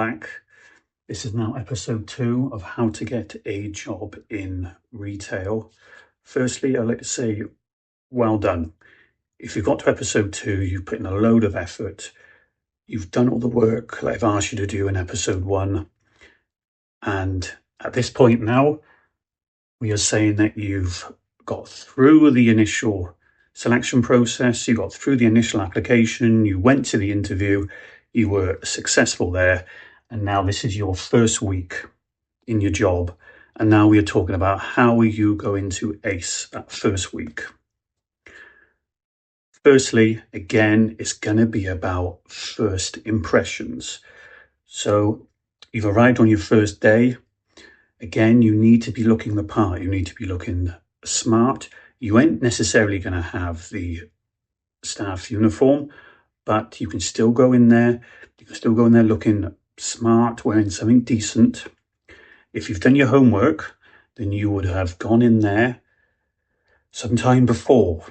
back. This is now episode 2 of how to get a job in retail. Firstly, I'd like to say well done. If you've got to episode 2, you've put in a load of effort. You've done all the work that I've asked you to do in episode 1. And at this point now, we are saying that you've got through the initial selection process, you got through the initial application, you went to the interview, you were successful there, and now this is your first week in your job. And now we are talking about how are you going to ace that first week. Firstly, again, it's going to be about first impressions. So you've arrived on your first day. Again, you need to be looking the part. You need to be looking smart. You ain't necessarily going to have the staff uniform, but you can still go in there. You can still go in there looking smart, wearing something decent. If you've done your homework, then you would have gone in there sometime before.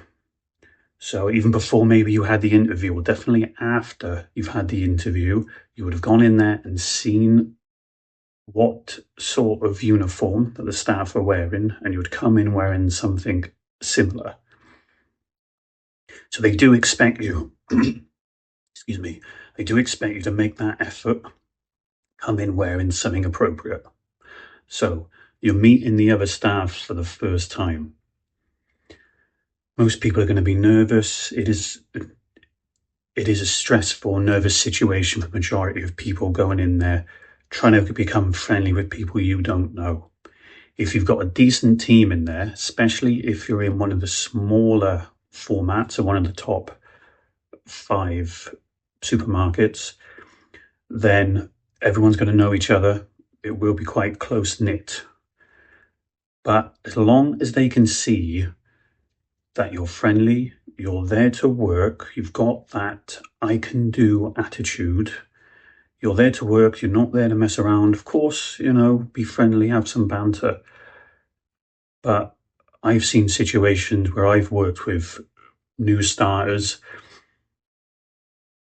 So even before maybe you had the interview, or definitely after you've had the interview, you would have gone in there and seen what sort of uniform that the staff are wearing, and you would come in wearing something similar. So they do expect you, excuse me, they do expect you to make that effort, come in wearing something appropriate. So you're meeting the other staff for the first time. Most people are going to be nervous. It is a stressful, nervous situation for the majority of people going in there, trying to become friendly with people you don't know. If you've got a decent team in there, especially if you're in one of the smaller formats or one of the top 5 supermarkets, then everyone's going to know each other. It will be quite close-knit. But as long as they can see that you're friendly, you're there to work, you've got that I can do attitude, you're there to work, you're not there to mess around. Of course, be friendly, have some banter. But I've seen situations where I've worked with new starters,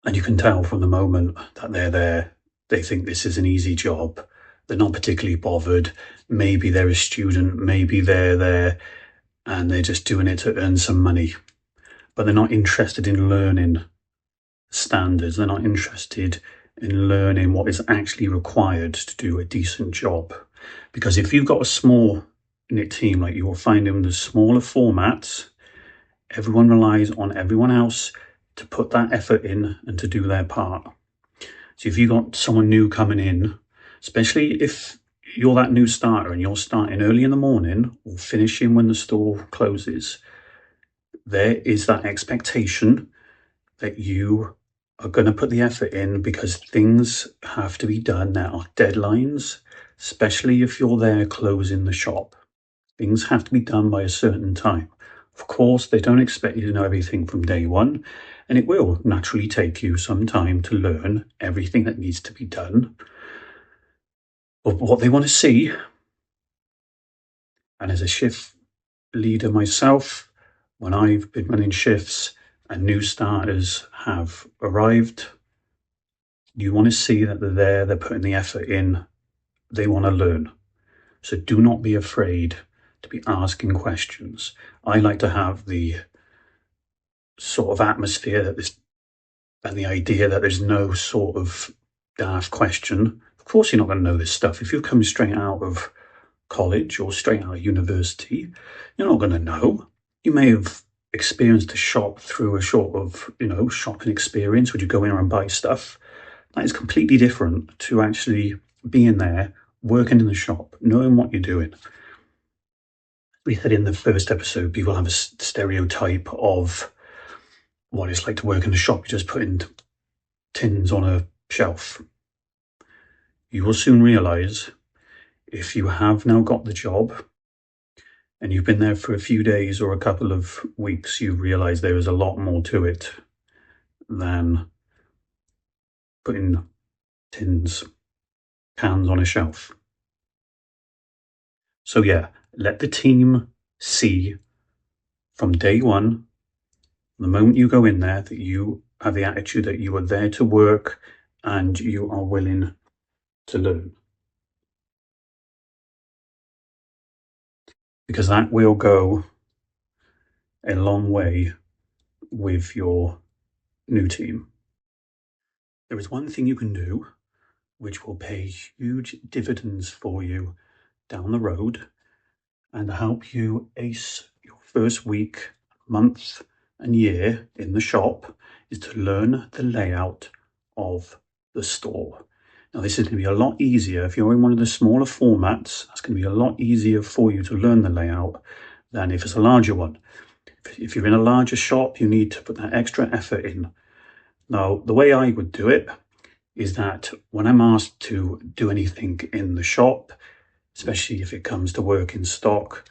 and you can tell from the moment that they're there, they think this is an easy job. They're not particularly bothered. Maybe they're a student, maybe they're there and they're just doing it to earn some money. But they're not interested in learning standards. They're not interested in learning what is actually required to do a decent job. Because if you've got a small knit team, like you'll find in the smaller formats, everyone relies on everyone else to put that effort in and to do their part. So if you've got someone new coming in, especially if you're that new starter and you're starting early in the morning or finishing when the store closes, there is that expectation that you are going to put the effort in because things have to be done. There are deadlines, especially if you're there closing the shop. Things have to be done by a certain time. Of course, they don't expect you to know everything from day one, and it will naturally take you some time to learn everything that needs to be done. But what they want to see, and as a shift leader myself, when I've been running shifts and new starters have arrived, you want to see that they're there, they're putting the effort in, they want to learn. So do not be afraid to be asking questions. I like to have the sort of atmosphere that this, and the idea that there's no sort of daft question. Of course you're not going to know this stuff. If you come straight out of college or straight out of university, you're not going to know. You may have experienced a shop through a sort of, shopping experience where you go in and buy stuff. That is completely different to actually being there, working in the shop, knowing what you're doing. We said in the first episode, people have a stereotype of what it's like to work in a shop. You're just putting tins on a shelf. You will soon realise, if you have now got the job and you've been there for a few days or a couple of weeks, you realise there is a lot more to it than putting tins, cans on a shelf. So yeah, let the team see from day one, the moment you go in there, that you have the attitude that you are there to work and you are willing to learn, because that will go a long way with your new team. There is one thing you can do which will pay huge dividends for you down the road and help you ace your first week, month, and year in the shop, is to learn the layout of the store. Now, this is going to be a lot easier if you're in one of the smaller formats. That's going to be a lot easier for you to learn the layout than if it's a larger one. If you're in a larger shop, you need to put that extra effort in. Now, the way I would do it is that when I'm asked to do anything in the shop, especially if it comes to work in stock,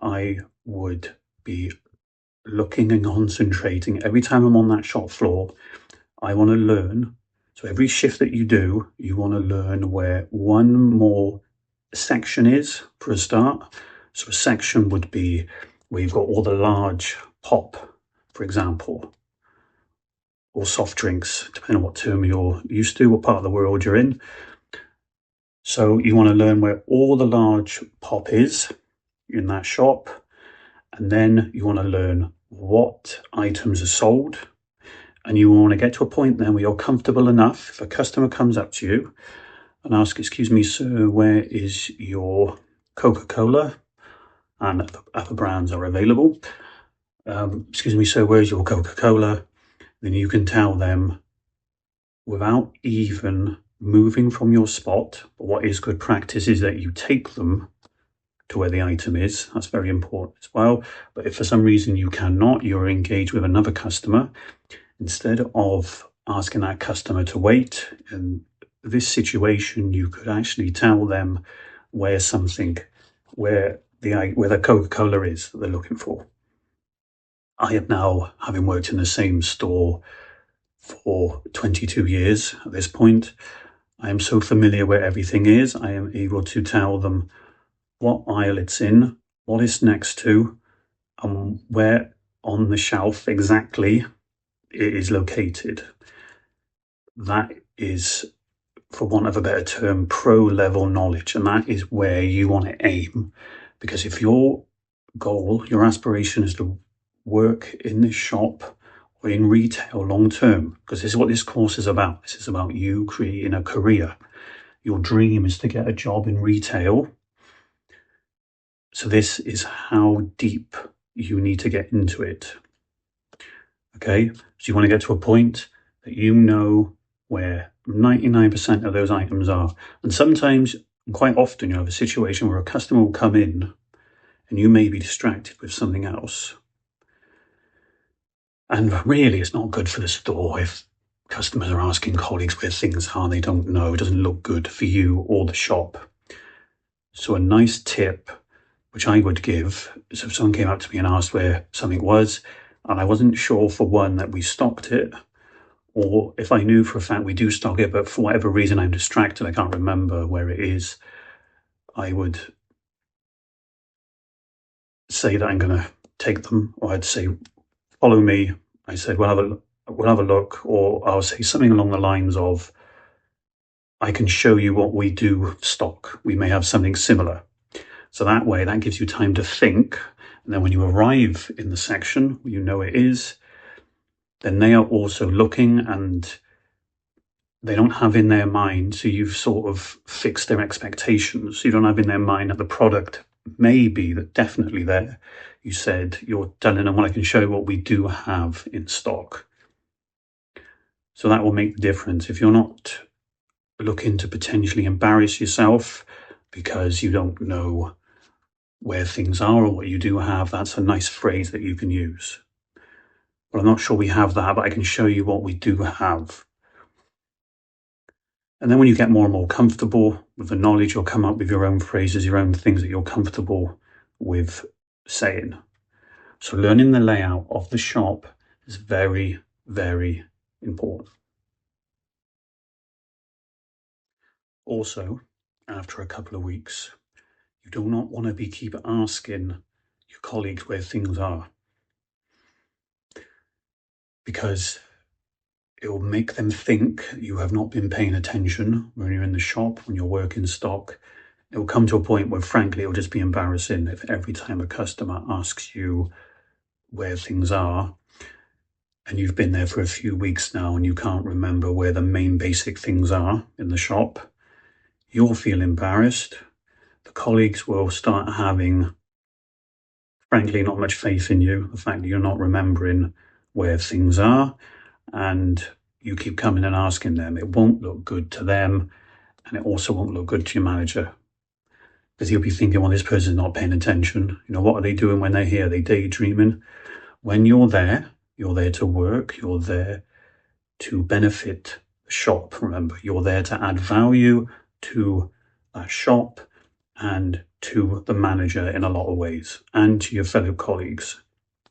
I would be looking and concentrating. Every time I'm on that shop floor, I want to learn. So every shift that you do, you want to learn where one more section is for a start. So a section would be where you've got all the large pop, for example, or soft drinks, depending on what term you're used to, what part of the world you're in. So you want to learn where all the large pop is in that shop, and then you want to learn what items are sold, and you want to get to a point then where you're comfortable enough. If a customer comes up to you and asks, "Excuse me, sir, where is your Coca-Cola?" and other brands are available. "Excuse me, sir, where's your Coca-Cola?" Then you can tell them without even moving from your spot. But what is good practice is that you take them to where the item is. That's very important as well. But if for some reason you cannot, you're engaged with another customer, instead of asking that customer to wait, in this situation, you could actually tell them where the Coca-Cola is that they're looking for. I have now, having worked in the same store for 22 years at this point, I am so familiar where everything is. I am able to tell them what aisle it's in, what it's next to, and where on the shelf exactly it is located. That is, for want of a better term, pro-level knowledge, and that is where you want to aim. Because if your goal, your aspiration is to work in this shop or in retail long term, because this is what this course is about. This is about you creating a career. Your dream is to get a job in retail. So this is how deep you need to get into it. Okay, so you want to get to a point that you know where 99% of those items are. And sometimes, quite often, you have a situation where a customer will come in and you may be distracted with something else. And really, it's not good for the store if customers are asking colleagues where things are they don't know. It doesn't look good for you or the shop. So a nice tip, which I would give, is if someone came up to me and asked where something was, and I wasn't sure, for one, that we stocked it, or if I knew for a fact we do stock it, but for whatever reason I'm distracted, I can't remember where it is, I would say that I'm going to take them, or I'd say, "Follow me." I said, we'll have a look, or I'll say something along the lines of, "I can show you what we do stock. We may have something similar." So that way, that gives you time to think. And then when you arrive in the section, you know it is, then they are also looking, and they don't have in their mind, so you've sort of fixed their expectations. You don't have in their mind that the product may be that definitely there. You said you're telling them, "Well, I can show you what we do have in stock." So that will make the difference. If you're not looking to potentially embarrass yourself because you don't know where things are or what you do have, that's a nice phrase that you can use. "Well, I'm not sure we have that, but I can show you what we do have." And then when you get more and more comfortable with the knowledge, you'll come up with your own phrases, your own things that you're comfortable with saying. So learning the layout of the shop is very, very important. Also, after a couple of weeks, you do not want to keep asking your colleagues where things are, because It will make them think you have not been paying attention when you're in the shop, when you're working stock. It will come to a point where, frankly, it'll just be embarrassing if every time a customer asks you where things are, and you've been there for a few weeks now and you can't remember where the main basic things are in the shop, you'll feel embarrassed. The colleagues will start having, frankly, not much faith in you. The fact that you're not remembering where things are and you keep coming and asking them, it won't look good to them, and it also won't look good to your manager, because he'll be thinking, well, this person's not paying attention. You know, what are they doing when they're here? Are they daydreaming? When you're there to work, you're there to benefit the shop. Remember, you're there to add value to that shop and to the manager in a lot of ways, and to your fellow colleagues.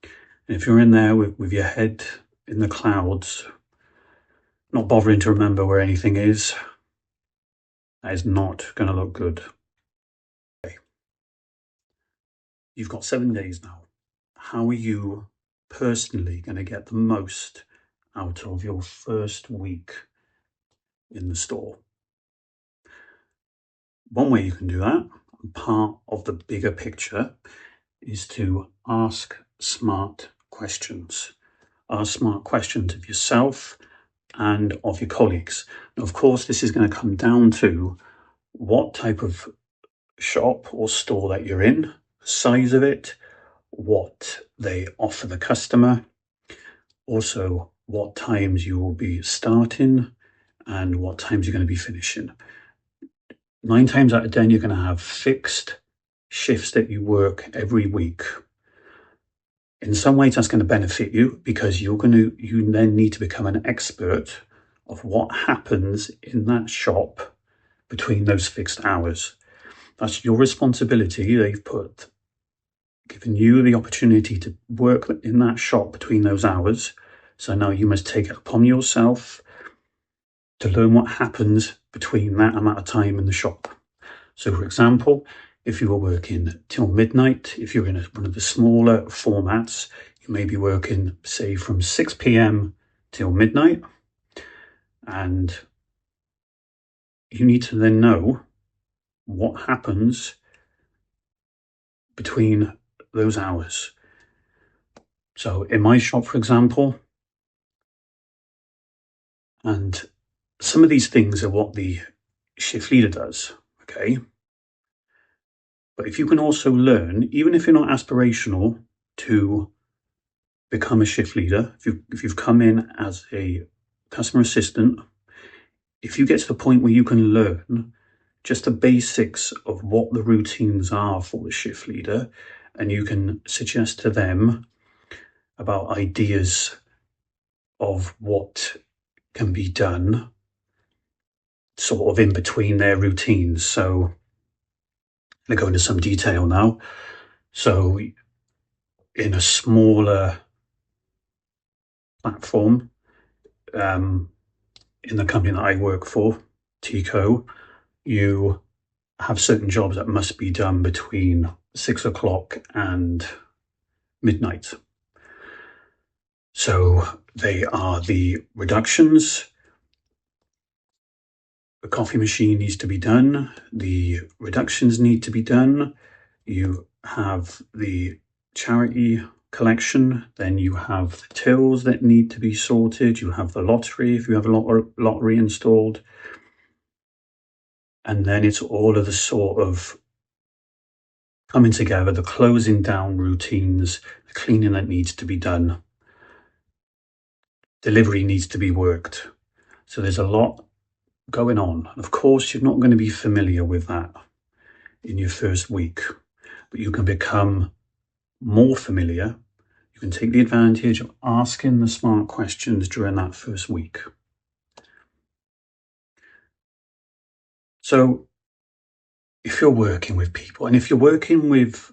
And if you're in there with your head in the clouds, not bothering to remember where anything is, that is not going to look good. Okay. You've got 7 days now. How are you personally going to get the most out of your first week in the store? One way you can do that, part of the bigger picture, is to ask smart questions. Ask smart questions of yourself and of your colleagues. Now, of course, this is going to come down to what type of shop or store that you're in, the size of it, what they offer the customer, also what times you will be starting and what times you're going to be finishing. 9 times out of 10, you're going to have fixed shifts that you work every week. In some ways, that's going to benefit you, because you then need to become an expert of what happens in that shop between those fixed hours. That's your responsibility. They've given you the opportunity to work in that shop between those hours. So now you must take it upon yourself to learn what happens between that amount of time in the shop. So, for example, if you were working till midnight, if you're in one of the smaller formats, you may be working, say, from 6 p.m. till midnight. And you need to then know what happens between those hours. So in my shop, for example, and some of these things are what the shift leader does, okay? But if you can also learn, even if you're not aspirational to become a shift leader, if you've come in as a customer assistant, if you get to the point where you can learn just the basics of what the routines are for the shift leader, and you can suggest to them about ideas of what can be done sort of in between their routines. So I'm going to go into some detail now. So in a smaller platform, in the company that I work for, Tico, you have certain jobs that must be done between 6 o'clock and midnight. So they are the reductions. The coffee machine needs to be done. The reductions need to be done. You have the charity collection. Then you have the tills that need to be sorted. You have the lottery if you have a lottery installed. And then it's all of the sort of coming together, the closing down routines, the cleaning that needs to be done. Delivery needs to be worked. So there's a lot going on. Of course, you're not going to be familiar with that in your first week, but you can become more familiar. You can take the advantage of asking the smart questions during that first week. So if you're working with people, and if you're working with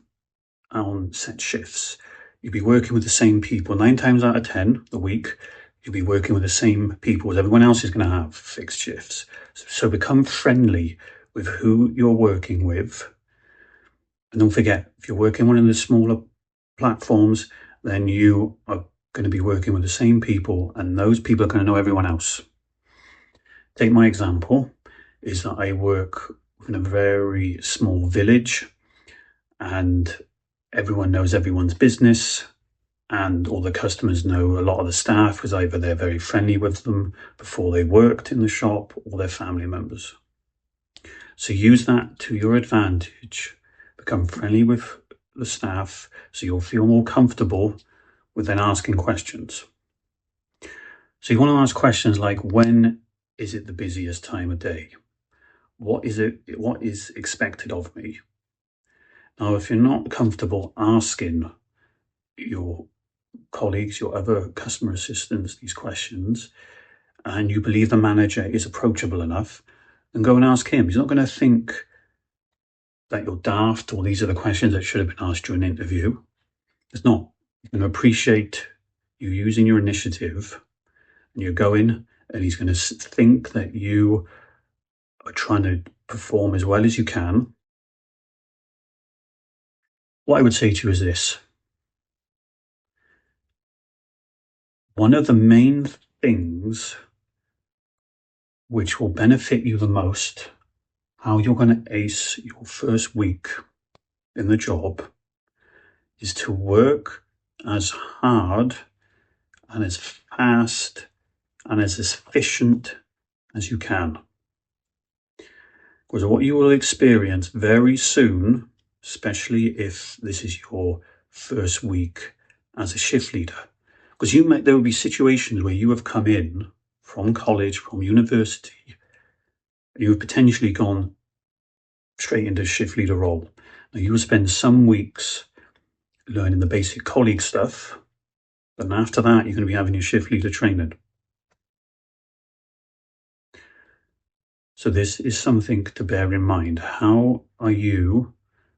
on set shifts, you'll be working with the same people 9 times out of 10 the week. You'll be working with the same people as everyone else is going to have fixed shifts. So become friendly with who you're working with. And don't forget, if you're working one of the smaller platforms, then you are going to be working with the same people, and those people are going to know everyone else. Take my example, is that I work in a very small village, and everyone knows everyone's business, and all the customers know a lot of the staff because either they're very friendly with them before they worked in the shop, or they're family members. So use that to your advantage. Become friendly with the staff so you'll feel more comfortable with then asking questions. So you want to ask questions like, when is it the busiest time of day? What is expected of me? Now, if you're not comfortable asking your colleagues, your other customer assistants, these questions, and you believe the manager is approachable enough, then go and ask him. He's not going to think that you're daft or these are the questions that should have been asked during an interview. It's not. He's going to appreciate you using your initiative, and you're going, and he's going to think that you are trying to perform as well as you can. What I would say to you is this. One of the main things which will benefit you the most, how you're going to ace your first week in the job, is to work as hard and as fast and as efficient as you can. Because what you will experience very soon, especially if this is your first week as a shift leader, because there will be situations where you have come in from college, from university, and you have potentially gone straight into shift leader role. Now you will spend some weeks learning the basic colleague stuff, but after that you're going to be having your shift leader training. So this is something to bear in mind. How are you,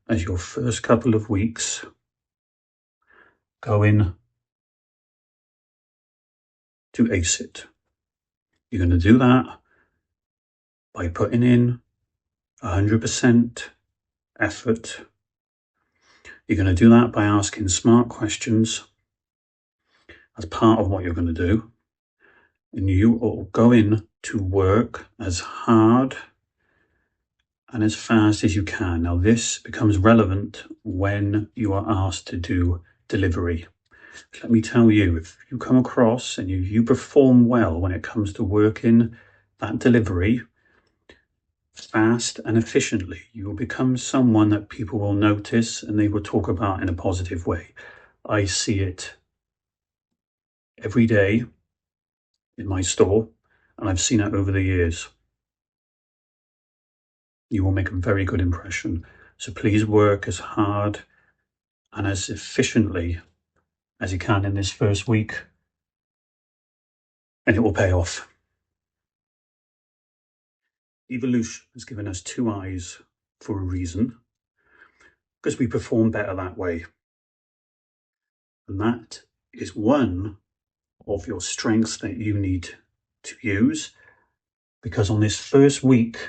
as your first couple of weeks, going to ace it? You're going to do that by putting in 100% effort. You're going to do that by asking smart questions as part of what you're going to do. And you will go in to work as hard and as fast as you can. Now, this becomes relevant when you are asked to do delivery. Let me tell you, if you come across and you perform well when it comes to working that delivery fast and efficiently, you will become someone that people will notice and they will talk about in a positive way. I see it every day in my store, and I've seen it over the years. You will make a very good impression. So please work as hard and as efficiently as you can in this first week, and it will pay off. Evolution has given us two eyes for a reason, because we perform better that way. And that is one of your strengths that you need to use, because on this first week,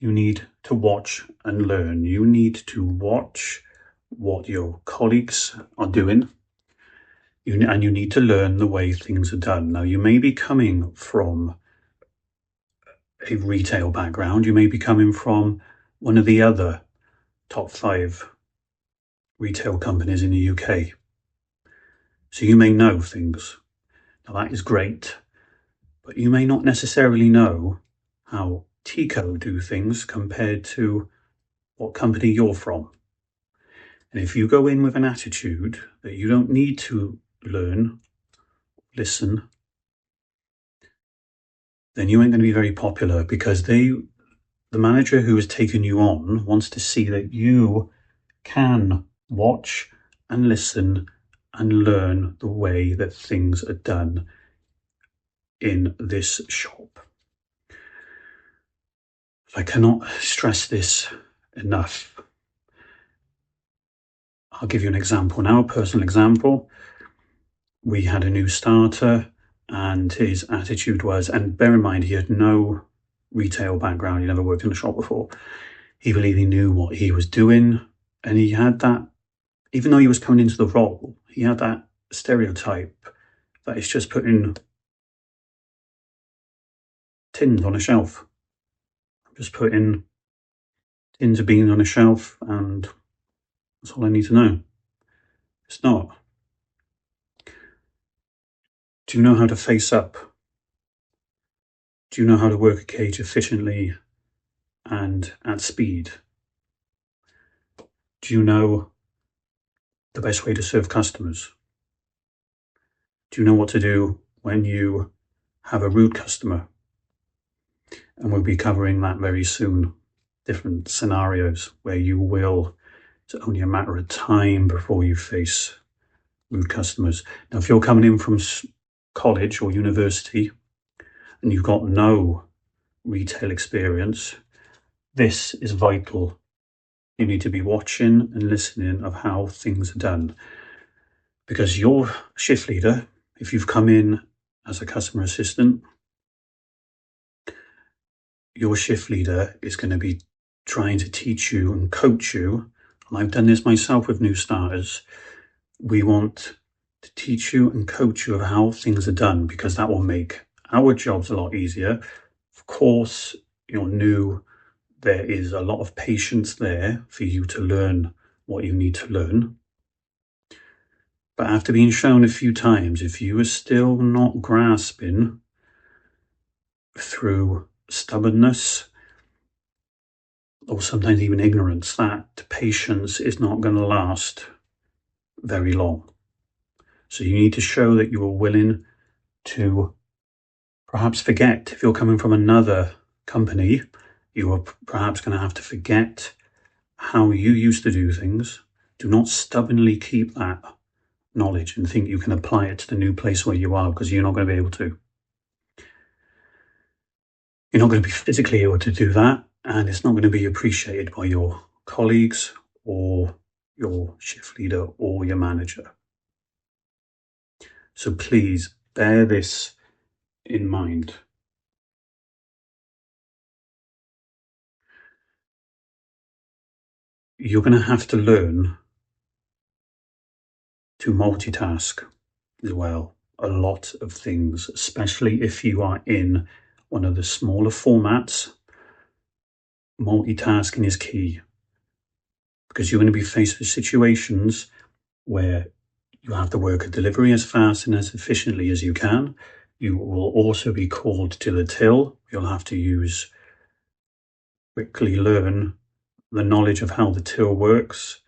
you need to watch and learn. You need to watch what your colleagues are doing, and you need to learn the way things are done. Now, you may be coming from a retail background. You may be coming from one of the other top 5 retail companies in the UK. So you may know things. Now, that is great, but you may not necessarily know how Tico do things compared to what company you're from. And if you go in with an attitude that you don't need to learn, listen, then you ain't going to be very popular, because the manager who has taken you on wants to see that you can watch and listen and learn the way that things are done in this shop. I cannot stress this enough. I'll give you an example now, a personal example. We had a new starter, and his attitude was, and bear in mind, he had no retail background, he never worked in a shop before. He believed he knew what he was doing, and he had that, even though he was coming into the role, he had that stereotype that it's just putting tins on a shelf. Just putting tins of beans on a shelf and that's all I need to know. It's not. Do you know how to face up? Do you know how to work a cage efficiently and at speed? Do you know the best way to serve customers? Do you know what to do when you have a rude customer? And we'll be covering that very soon. Different scenarios where you will, it's only a matter of time before you face rude customers. Now, if you're coming in from college or university and you've got no retail experience, this is vital. You need to be watching and listening of how things are done. Because your shift leader, if you've come in as a customer assistant, your shift leader is going to be trying to teach you and coach you. And I've done this myself with new starters. We want to teach you and coach you of how things are done because that will make our jobs a lot easier. Of course, you're new. There is a lot of patience there for you to learn what you need to learn. But after being shown a few times, if you are still not grasping through stubbornness or sometimes even ignorance, that patience is not going to last very long. So you need to show that you are willing to perhaps forget. If you're coming from another company, you are perhaps going to have to forget how you used to do things. Do not stubbornly keep that knowledge and think you can apply it to the new place where you are, because you're not going to be able to. You're not going to be physically able to do that, and it's not going to be appreciated by your colleagues or your shift leader or your manager. So please bear this in mind. You're going to have to learn to multitask as well. A lot of things, especially if you are in one of the smaller formats. Multitasking is key because you're going to be faced with situations where you have to work a delivery as fast and as efficiently as you can. You will also be called to the till. You'll have to quickly learn the knowledge of how the till works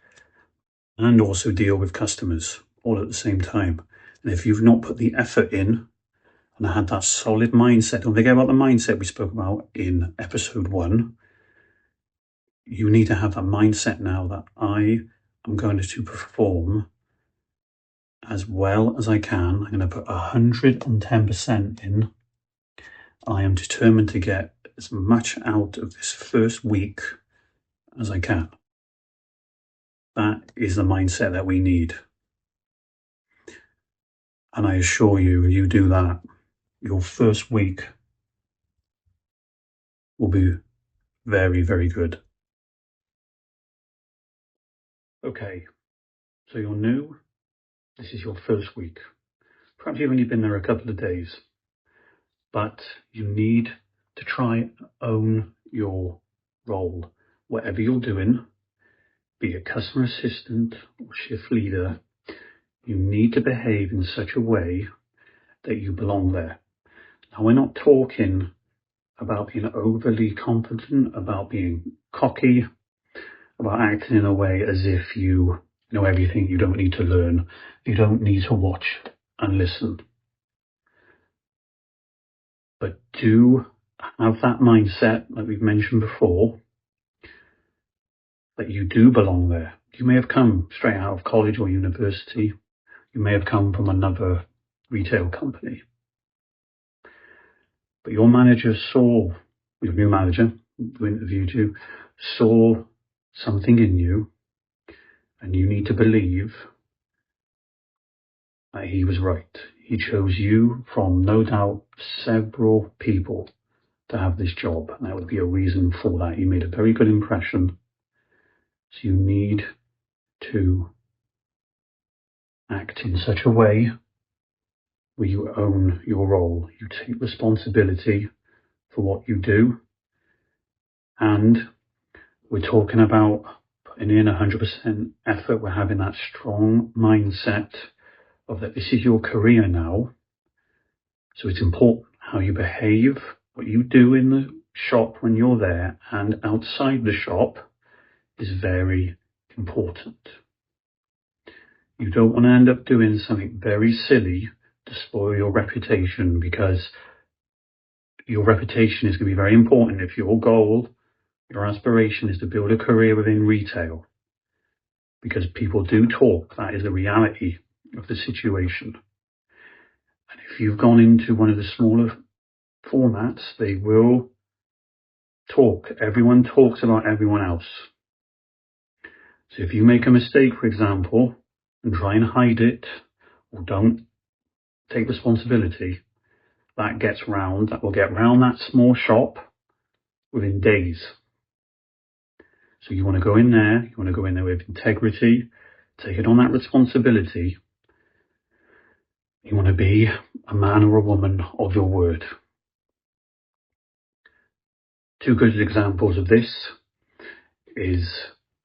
and also deal with customers all at the same time. And if you've not put the effort in and had that solid mindset, don't forget about the mindset we spoke about in episode 1. You need to have that mindset now that I am going to perform as well as I can. I'm going to put 110% in. I am determined to get as much out of this first week as I can. That is the mindset that we need. And I assure you, you do that, your first week will be very, very good. Okay, so you're new. This is your first week. Perhaps you've only been there a couple of days, but you need to try and own your role. Whatever you're doing, be it customer assistant or shift leader, you need to behave in such a way that you belong there. Now, we're not talking about being overly confident, about being cocky, about acting in a way as if you know everything. You don't need to learn. You don't need to watch and listen. But do have that mindset, like we've mentioned before, that you do belong there. You may have come straight out of college or university. You may have come from another retail company. But your manager saw, your new manager who interviewed you, saw something in you, and you need to believe that he was right. He chose you from, no doubt, several people to have this job, and that would be a reason for that. You made a very good impression, so you need to Act in such a way where you own your role. You take responsibility for what you do. And we're talking about putting in 100% effort. We're having that strong mindset of that this is your career now. So it's important how you behave, what you do in the shop when you're there and outside the shop is very important. You don't want to end up doing something very silly to spoil your reputation, because your reputation is going to be very important if your goal, your aspiration is to build a career within retail. Because people do talk, that is the reality of the situation. And if you've gone into one of the smaller formats, they will talk. Everyone talks about everyone else. So if you make a mistake, for example, and try and hide it, or don't take responsibility, that will get round that small shop within days. So you want to go in there with integrity, take it on that responsibility. You want to be a man or a woman of your word. Two good examples of this is,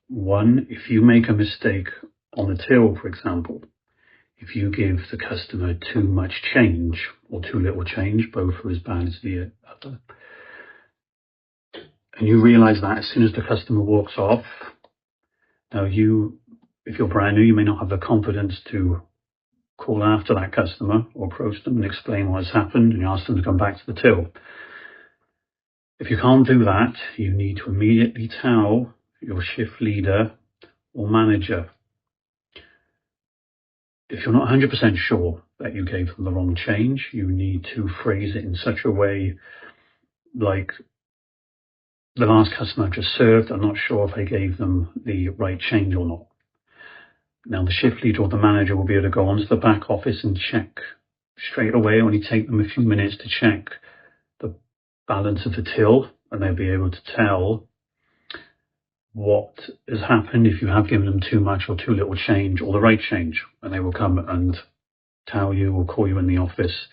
one, if you make a mistake on the till, for example, if you give the customer too much change or too little change, both are as bad as the other, and you realise that as soon as the customer walks off, now if you're brand new, you may not have the confidence to call after that customer or approach them and explain what has happened and ask them to come back to the till. If you can't do that, you need to immediately tell your shift leader or manager. If you're not 100% sure that you gave them the wrong change, you need to phrase it in such a way like, the last customer I've just served, I'm not sure if I gave them the right change or not. Now the shift leader or the manager will be able to go onto the back office and check straight away. Only take them a few minutes to check the balance of the till, and they'll be able to tell what has happened if you have given them too much or too little change or the right change, and they will come and tell you or call you in the office.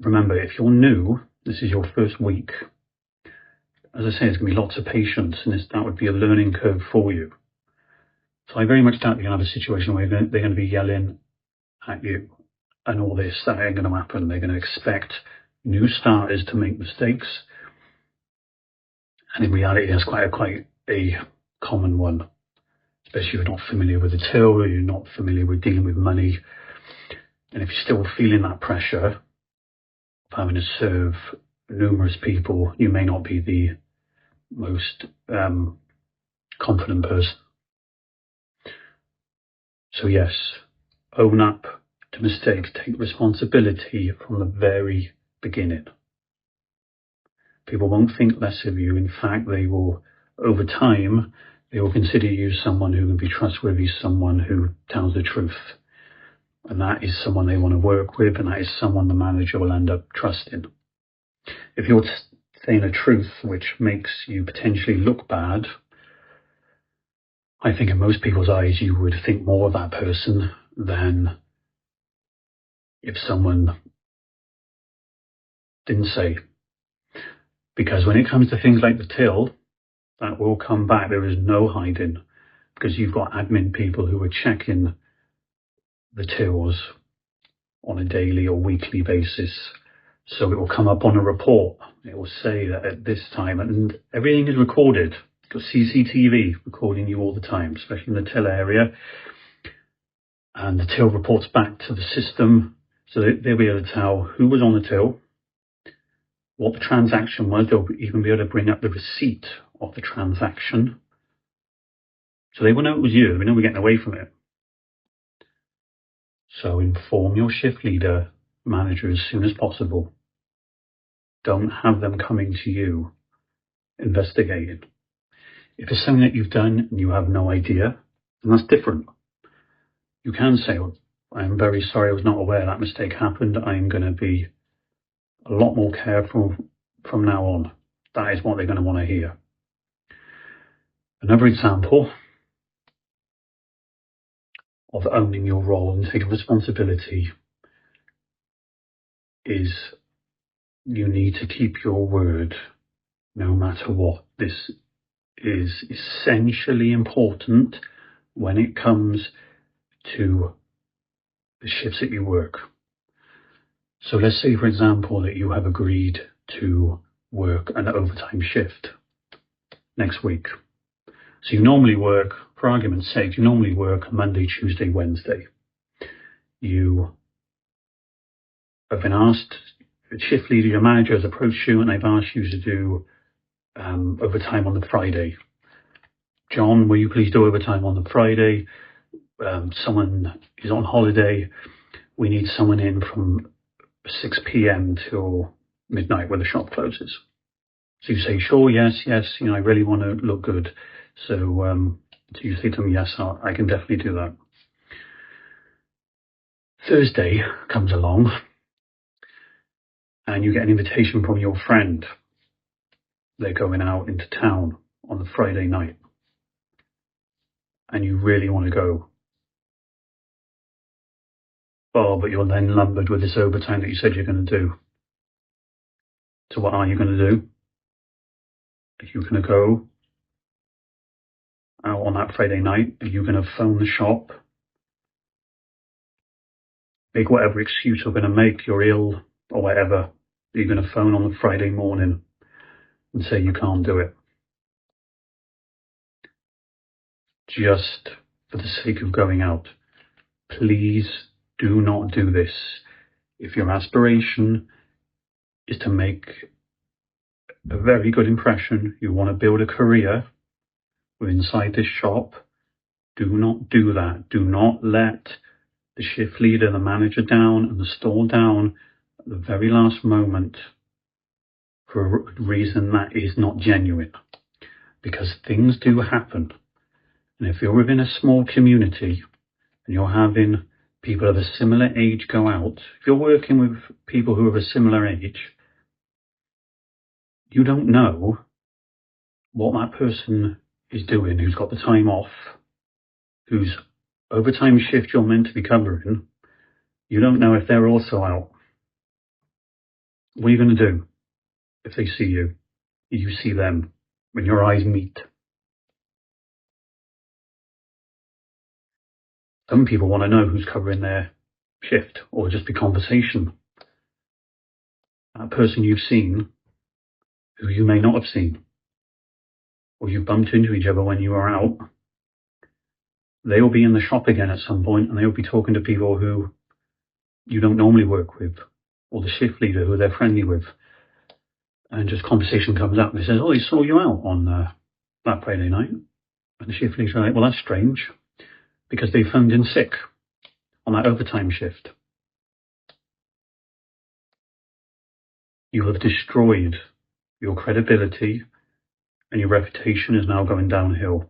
Remember, if you're new, this is your first week. As I say, there's going to be lots of patience, and that would be a learning curve for you. So I very much doubt you're going to have a situation where they're going to be yelling at you and all this. That ain't going to happen. They're going to expect new starters to make mistakes. And in reality, that's quite a common one, especially if you're not familiar with the till, or you're not familiar with dealing with money. And if you're still feeling that pressure of having to serve numerous people, you may not be the most confident person. So yes, own up to mistakes, take responsibility from the very beginning. People won't think less of you. In fact, they will, over time, they will consider you someone who can be trustworthy, someone who tells the truth. And that is someone they want to work with, and that is someone the manager will end up trusting. If you're saying a truth which makes you potentially look bad, I think in most people's eyes you would think more of that person than if someone didn't say. Because when it comes to things like the till, that will come back. There is no hiding, because you've got admin people who are checking the tills on a daily or weekly basis. So it will come up on a report. It will say that at this time, and everything is recorded. You've got CCTV recording you all the time, especially in the till area. And the till reports back to the system, so they'll be able to tell who was on the till, what the transaction was. They'll even be able to bring up the receipt of the transaction. So they will know it was you. They know we're getting away from it. So inform your shift leader, manager as soon as possible. Don't have them coming to you investigating. If it's something that you've done and you have no idea, then that's different. You can say, well, I'm very sorry, I was not aware that mistake happened. I'm going to be a lot more careful from now on. That is what they're going to want to hear. Another example of owning your role and taking responsibility is you need to keep your word no matter what. This is essentially important when it comes to the shifts that you work. So let's say, for example, that you have agreed to work an overtime shift next week. So you normally work, for argument's sake, you normally work Monday, Tuesday, Wednesday. You have been asked, the shift leader, your manager has approached you and they've asked you to do overtime on the Friday. John, will you please do overtime on the Friday? Someone is on holiday. We need someone in from 6 p.m. till midnight when the shop closes. So you say, sure, yes, I really want to look good. So you say to them, yes, I can definitely do that. Thursday comes along and you get an invitation from your friend. They're going out into town on the Friday night and you really want to go. Oh, but you're then lumbered with this overtime that you said you're going to do. So what are you going to do? Are you going to go out on that Friday night? Are you going to phone the shop? Make whatever excuse you're going to make, you're ill or whatever. You're going to phone on the Friday morning and say you can't do it. Just for the sake of going out. Please do not do this. If your aspiration is to make a very good impression, you want to build a career inside this shop, do not do that. Do not let the shift leader, the manager down and the store down at the very last moment for a reason that is not genuine. Because things do happen. And if you're within a small community and you're having people of a similar age go out, if you're working with people who are of a similar age, you don't know what that person is doing, who's got the time off, whose overtime shift you're meant to be covering. You don't know if they're also out. What are you going to do if they see you? You see them when your eyes meet. Some people want to know who's covering their shift or just the conversation. That person you've seen, who you may not have seen, or you bumped into each other when you were out, they will be in the shop again at some point and they will be talking to people who you don't normally work with, or the shift leader who they're friendly with. And just conversation comes up and they says, oh, he saw you out on that Friday night. And the shift leader's like, well, that's strange, because they phoned in sick on that overtime shift. You have destroyed your credibility and your reputation is now going downhill.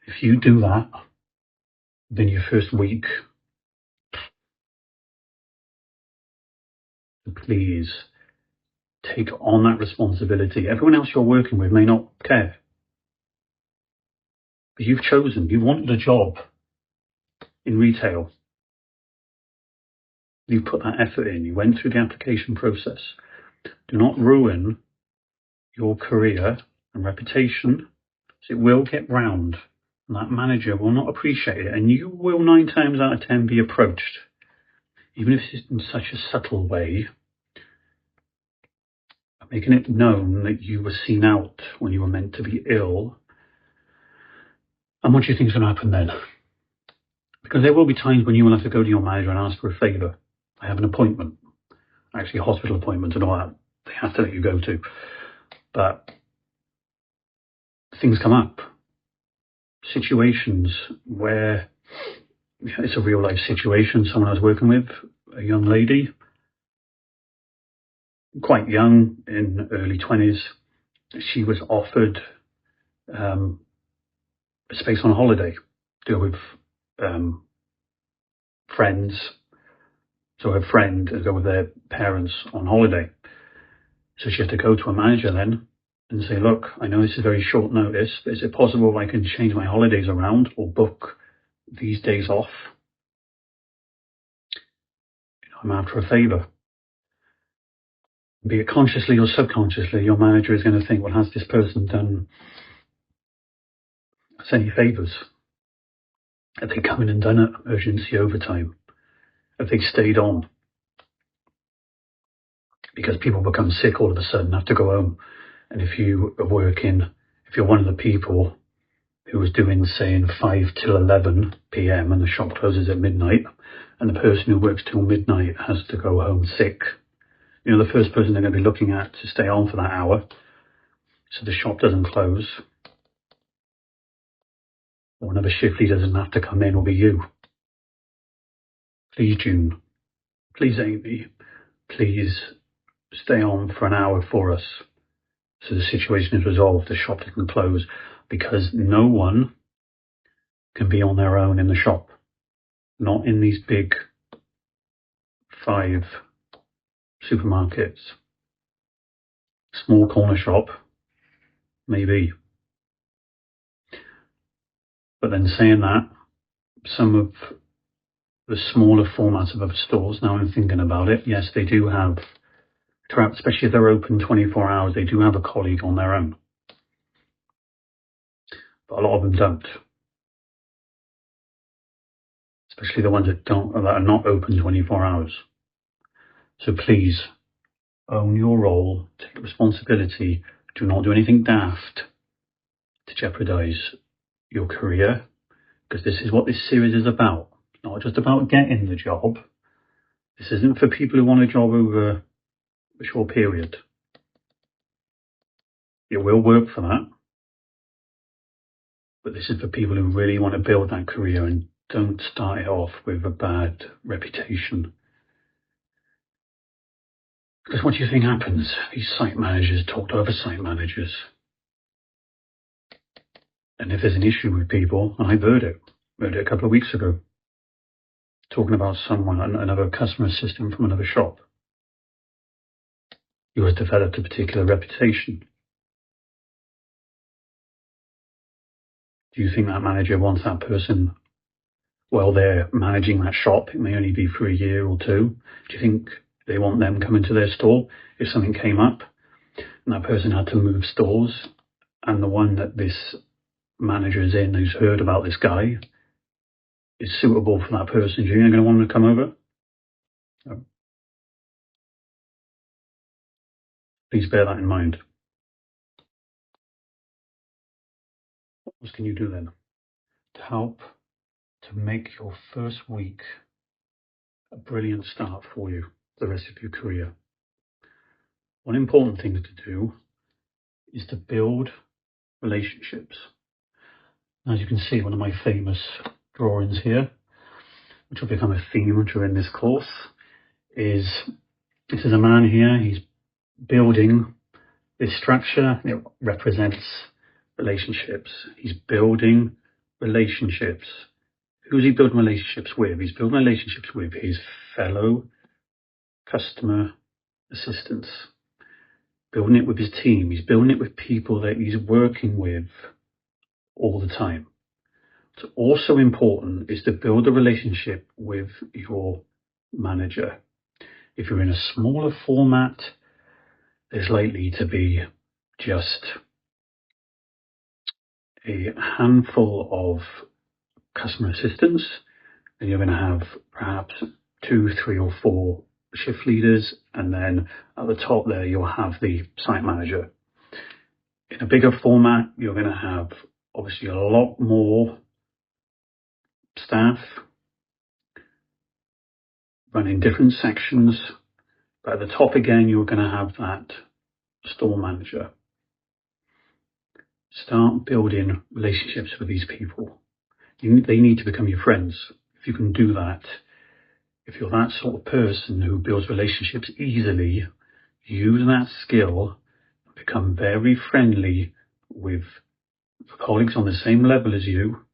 If you do that, then your first week, please take on that responsibility. Everyone else you're working with may not care. But you've chosen, you wanted a job in retail. You put that effort in, you went through the application process. Do not ruin your career and reputation, because it will get round. And that manager will not appreciate it, and you will 9 times out of 10 be approached, even if it's in such a subtle way, making it known that you were seen out when you were meant to be ill. And what do you think is going to happen then? Because there will be times when you will have to go to your manager and ask for a favour. I have an appointment, actually a hospital appointment and all that. They have to let you go to. But things come up. Situations where it's a real life situation. Someone I was working with, a young lady, quite young, in early 20s. She was offered a space on holiday to go with friends. So her friend would go with their parents on holiday. So she had to go to a manager then and say, look, I know this is very short notice, but is it possible I can change my holidays around or book these days off? I'm after a favour. Be it consciously or subconsciously, your manager is going to think, well, has this person done us any favours? Have they come in and done an emergency overtime? Have they stayed on? Because people become sick all of a sudden, have to go home. And if you are working, if you're one of the people who was doing, saying 5 till 11 p.m. and the shop closes at midnight, and the person who works till midnight has to go home sick, you know, the first person they're going to be looking at to stay on for that hour so the shop doesn't close, or another shift leader doesn't have to come in, will be you. Please, June. Please, Amy. Please stay on for an hour for us so the situation is resolved, the shop doesn't close, because no one can be on their own in the shop. Not in these big 5 supermarkets. Small corner shop, maybe. But then saying that, some of the smaller formats of other stores, now I'm thinking about it, yes, they do have, especially if they're open 24 hours, they do have a colleague on their own. But a lot of them don't. Especially the ones that are not open 24 hours. So please, own your role, take responsibility, do not do anything daft to jeopardize your career, because this is what this series is about. It's not just about getting the job. This isn't for people who want a job over a short period. It will work for that, but this is for people who really want to build that career and don't start it off with a bad reputation. Because what do you think happens? These site managers talk to other site managers. And if there's an issue with people, and I've heard it a couple of weeks ago, talking about someone, another customer assistant from another shop, who has developed a particular reputation. Do you think that manager wants that person while they're managing that shop? It may only be for a year or 2. Do you think they want them coming to their store if something came up and that person had to move stores, and the one that this manager is in who's heard about this guy is suitable for that person? Do you think they're going to want them to come over? No. Please bear that in mind. What else can you do then to help to make your first week a brilliant start for you, the rest of your career? One important thing to do is to build relationships. As you can see, one of my famous drawings here, which will become a theme during this course, is this is a man here. He's building this structure. It represents relationships. He's building relationships. Who's he building relationships with? He's building relationships with his fellow customer assistants, building it with his team. He's building it with people that he's working with all the time. What's also important is to build a relationship with your manager. If you're in a smaller format, there's likely to be just a handful of customer assistants, and you're going to have perhaps 2, 3 or 4 shift leaders, and then at the top there you'll have the site manager. In a bigger format, you're going to have obviously a lot more staff running different sections, but at the top again you're going to have that store manager. Start building relationships with these people. They need to become your friends. If you can do that, if you're that sort of person who builds relationships easily, use that skill and become very friendly with colleagues on the same level as you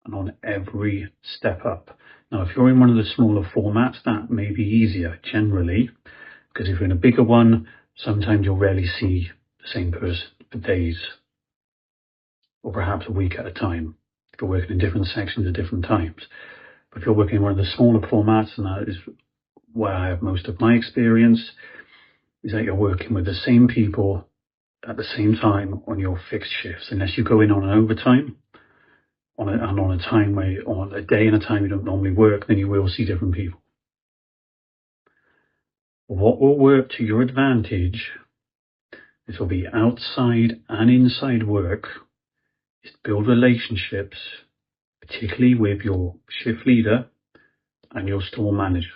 and on every step up. Now, if you're in one of the smaller formats, that may be easier generally, because if you're in a bigger one, sometimes you'll rarely see the the same person for days, or perhaps a week at a time, if you're working in different sections at different times. But if you're working in one of the smaller formats, and that is where I have most of my experience, is that you're working with the same people at the same time on your fixed shifts, unless you go in on an overtime, on a day and a time you don't normally work, then you will see different people. What will work to your advantage, this will be outside and inside work, is to build relationships, particularly with your shift leader and your store manager,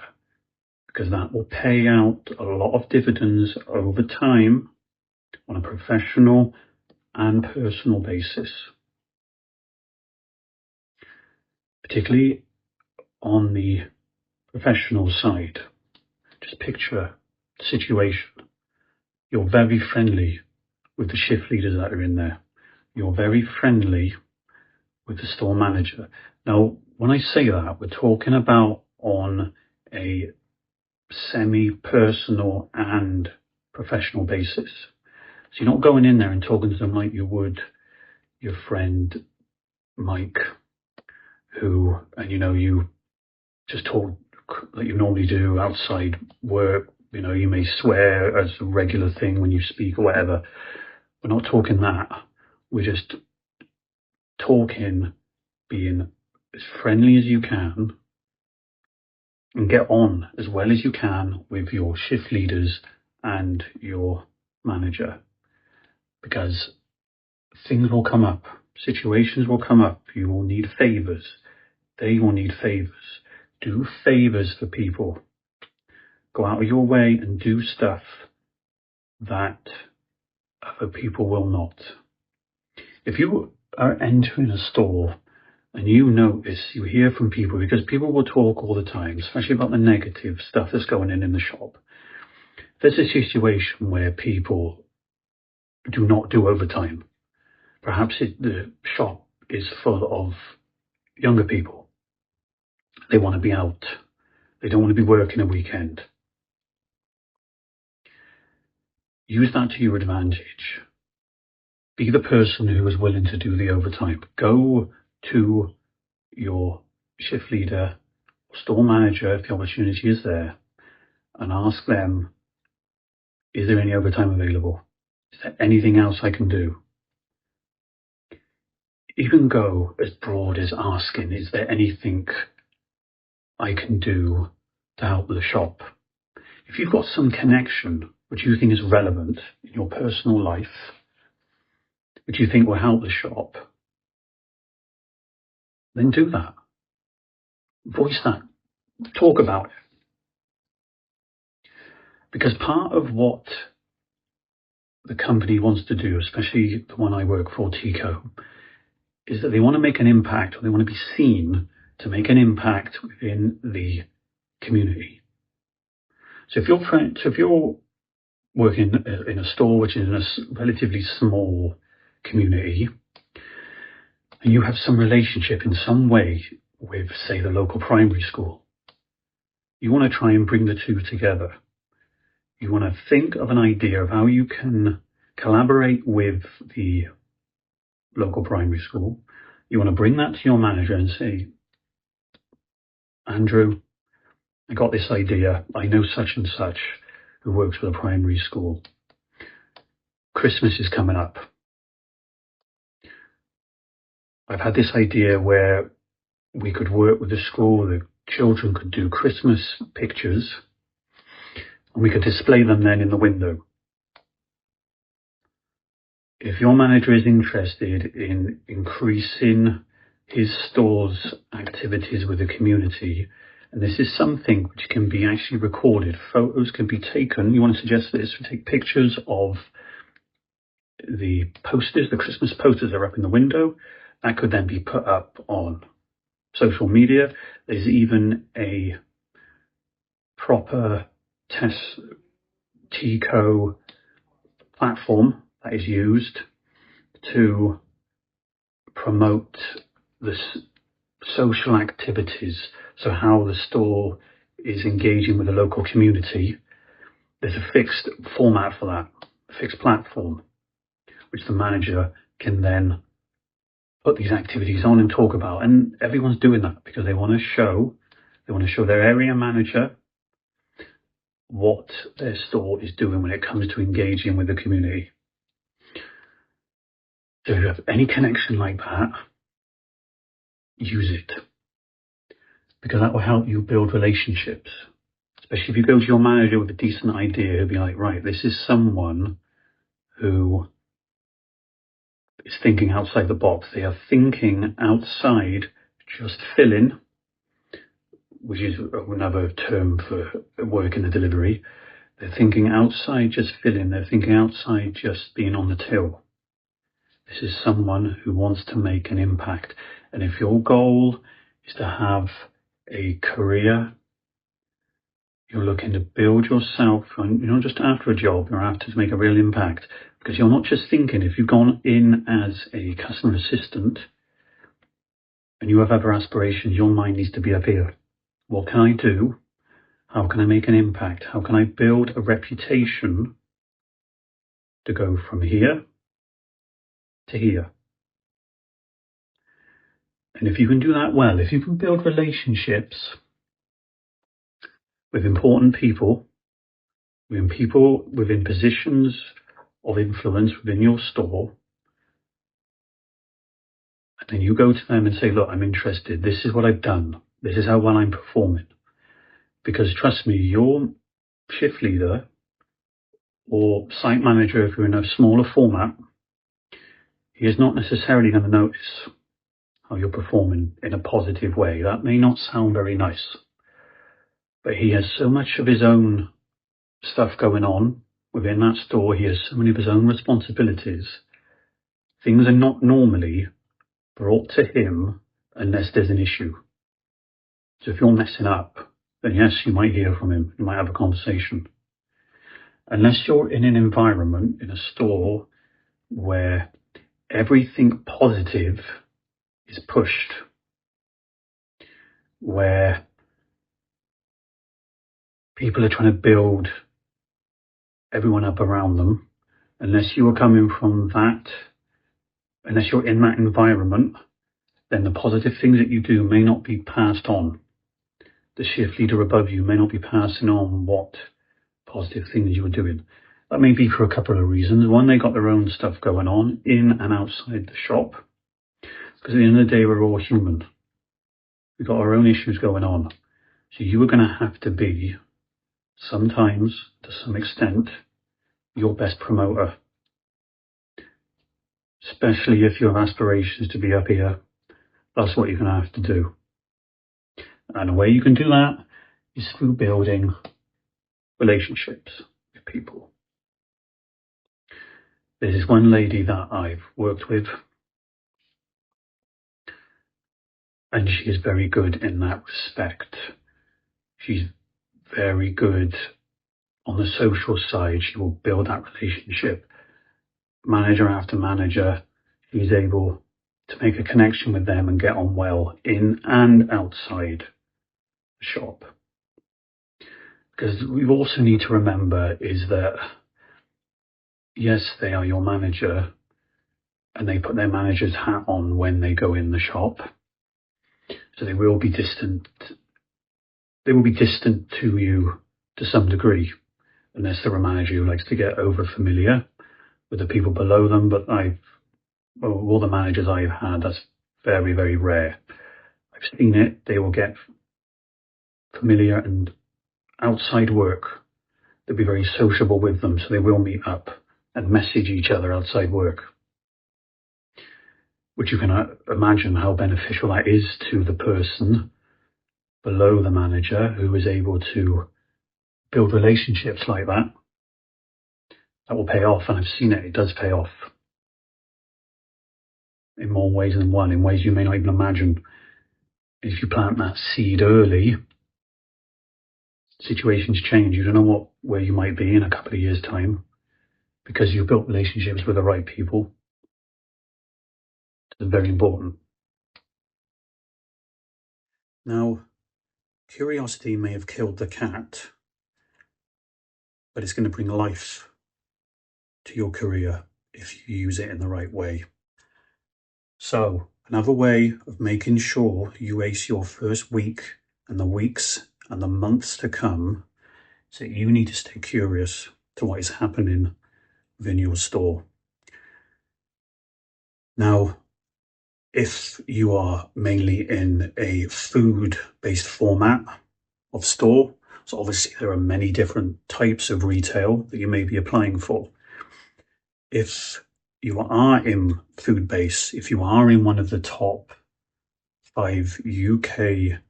because that will pay out a lot of dividends over time on a professional and personal basis. Particularly on the professional side. Just picture the situation. You're very friendly with the shift leaders that are in there. You're very friendly with the store manager. Now, when I say that, we're talking about on a semi-personal and professional basis. So you're not going in there and talking to them like you would your friend Mike, who, and you just talk like you normally do outside work. You may swear as a regular thing when you speak or whatever. We're not talking that. We're just talking, being as friendly as you can and get on as well as you can with your shift leaders and your manager, because things will come up, situations will come up, you will need favors, they will need favors. Do favors for people. Go out of your way and do stuff that other people will not. If you are entering a store and you notice, you hear from people, because people will talk all the time, especially about the negative stuff that's going in the shop. There's a situation where people do not do overtime. Perhaps the shop is full of younger people. They want to be out. They don't want to be working a weekend. Use that to your advantage. Be the person who is willing to do the overtime. Go to your shift leader, store manager, if the opportunity is there, and ask them, is there any overtime available? Is there anything else I can do? Even go as broad as asking, is there anything I can do to help the shop? If you've got some connection which you think is relevant in your personal life, which you think will help the shop, then do that. Voice that. Talk about it. Because part of what the company wants to do, especially the one I work for, Tico, is that they want to make an impact, or they want to be seen to make an impact within the community. So if you're working in a store which is in a relatively small community, and you have some relationship in some way with, say, the local primary school, you want to try and bring the two together. You want to think of an idea of how you can collaborate with the local primary school. You want to bring that to your manager and say, Andrew, I got this idea. I know such and such who works for the primary school. Christmas is coming up. I've had this idea where we could work with the school, the children could do Christmas pictures, and we could display them then in the window. If your manager is interested in increasing his store's activities with the community, and this is something which can be actually recorded, photos can be taken, you want to suggest this, take pictures of the posters, the Christmas posters that are up in the window, that could then be put up on social media. There's even a proper Tico platform that is used to promote the social activities, so how the store is engaging with the local community. There's a fixed format for that, a fixed platform. which the manager can then put these activities on and talk about. And everyone's doing that because they want to show their area manager what their store is doing when it comes to engaging with the community. So if you have any connection like that, use it, because that will help you build relationships. Especially if you go to your manager with a decent idea, he'll be like, right, this is someone who is thinking outside the box. They are thinking outside just filling, which is another term for work in the delivery. They're thinking outside just filling. They're thinking outside just being on the till. This is someone who wants to make an impact. And if your goal is to have a career, you're looking to build yourself, and you're not just after a job, you're after to make a real impact. Because you're not just thinking, if you've gone in as a customer assistant and you have other aspirations, your mind needs to be up here. What can I do? How can I make an impact? How can I build a reputation to go from here to here? And if you can do that well, if you can build relationships with important people, within positions of influence within your store, and then you go to them and say, look, I'm interested. This is what I've done. This is how well I'm performing. Because trust me, your shift leader or site manager, if you're in a smaller format, he is not necessarily going to notice how you're performing in a positive way. That may not sound very nice, but he has so much of his own stuff going on within that store. He has so many of his own responsibilities. Things are not normally brought to him unless there's an issue. So if you're messing up, then yes, you might hear from him. You might have a conversation. Unless you're in an environment, in a store, where everything positive is pushed, where people are trying to build everyone up around them, unless you are coming from that, unless you're in that environment, then the positive things that you do may not be passed on. The shift leader above you may not be passing on what positive things you are doing. That may be for a couple of reasons. One, they got their own stuff going on in and outside the shop. Because at the end of the day, we're all human. We've got our own issues going on. So you are going to have to be, sometimes, to some extent, your best promoter. Especially if you have aspirations to be up here. That's what you're going to have to do. And the way you can do that is through building relationships with people. There's one lady that I've worked with, and she is very good in that respect. She's very good on the social side. She will build that relationship. Manager after manager, she's able to make a connection with them and get on well in and outside the shop. Because we also need to remember is that, yes, they are your manager and they put their manager's hat on when they go in the shop. So they will be distant. They will be distant to you to some degree, unless they're a manager who likes to get over familiar with the people below them. But all the managers I've had, that's very, very rare. I've seen it. They will get familiar, and outside work, they'll be very sociable with them. So they will meet up and message each other outside work, which you can imagine how beneficial that is to the person below the manager who is able to build relationships like that. That will pay off, and I've seen it. It does pay off in more ways than one, in ways you may not even imagine. If you plant that seed early, situations change. You don't know where you might be in a couple of years' time because you've built relationships with the right people. It's very important. Now, curiosity may have killed the cat, but it's going to bring life to your career. if you use it in the right way. So another way of making sure you ace your first week and the weeks and the months to come is that you need to stay curious to what is happening within your store. Now, if you are mainly in a food-based format of store, so obviously there are many different types of retail that you may be applying for. If you are in food-based, if you are in one of the top 5 UK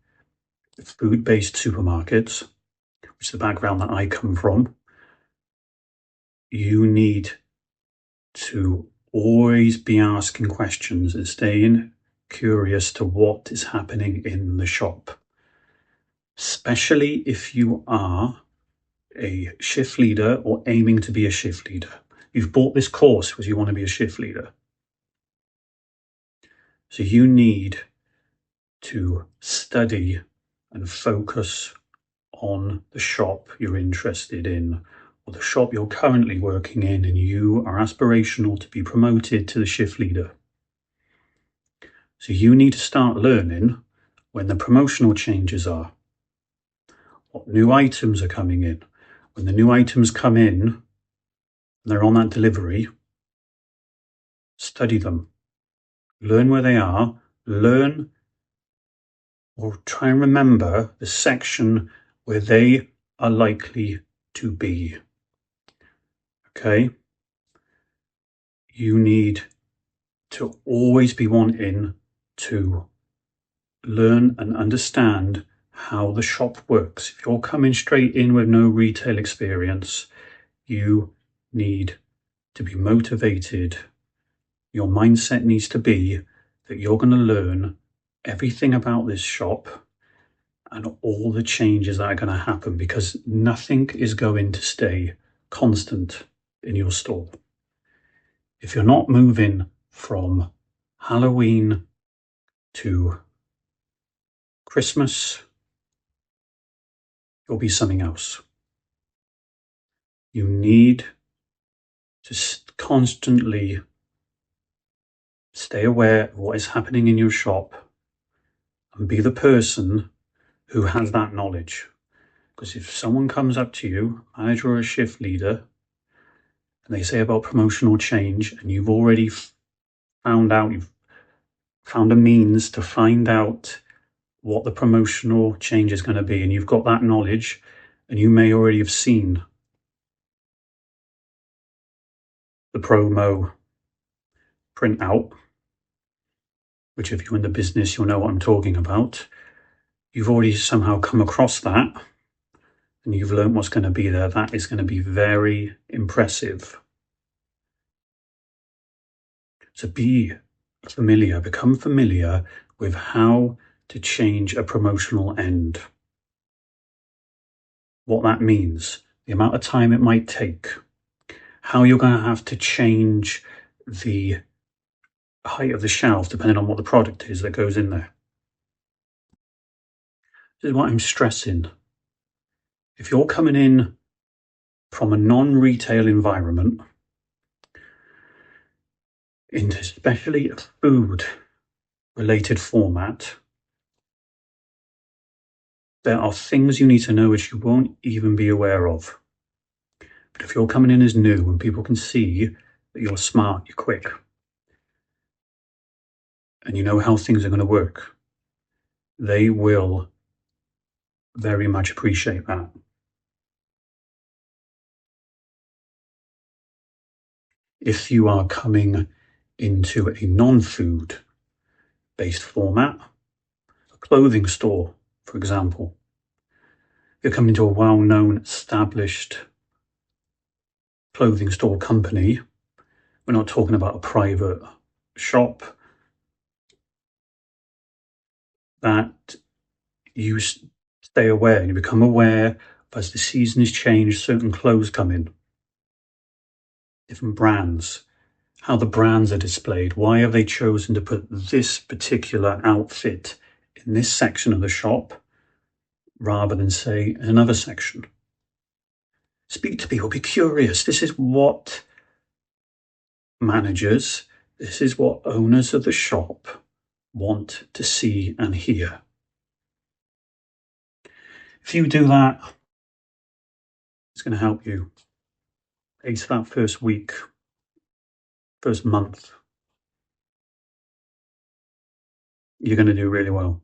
food-based supermarkets, which is the background that I come from, you need to always be asking questions and staying curious to what is happening in the shop, especially if you are a shift leader or aiming to be a shift leader. You've bought this course because you want to be a shift leader. So you need to study and focus on the shop you're interested in, or the shop you're currently working in, and you are aspirational to be promoted to the shift leader. So you need to start learning when the promotional changes are, what new items are coming in. When the new items come in and they're on that delivery, study them, learn where they are, learn or try and remember the section where they are likely to be. Okay? You need to always be wanting to learn and understand how the shop works. If you're coming straight in with no retail experience, you need to be motivated. Your mindset needs to be that you're going to learn everything about this shop and all the changes that are going to happen, because nothing is going to stay constant in your store. If you're not moving from Halloween to Christmas, it'll be something else. You need to constantly stay aware of what is happening in your shop and be the person who has that knowledge. Because if someone comes up to you, manager or a shift leader, and they say about promotional change, and you've already you've found a means to find out what the promotional change is going to be, and you've got that knowledge, and you may already have seen the promo printout, which if you're in the business, you'll know what I'm talking about. You've already somehow come across that, and you've learned what's going to be there. That is going to be very impressive. So become familiar with how to change a promotional end. What that means, the amount of time it might take, how you're going to have to change the height of the shelf depending on what the product is that goes in there. This is what I'm stressing. If you're coming in from a non-retail environment into especially a food-related format, there are things you need to know which you won't even be aware of. But if you're coming in as new and people can see that you're smart, you're quick, and you know how things are going to work, they will very much appreciate that. If you are coming into a non-food based format, a clothing store, for example, you're coming to a well-known established clothing store company. We're not talking about a private shop. That you stay aware and you become aware of, as the season has changed, certain clothes come in, different brands, how the brands are displayed. Why have they chosen to put this particular outfit in this section of the shop rather than, say, another section? Speak to people, be curious. This is what managers, this is what owners of the shop want to see and hear. If you do that, it's going to help you ace that first week, first month. You're going to do really well.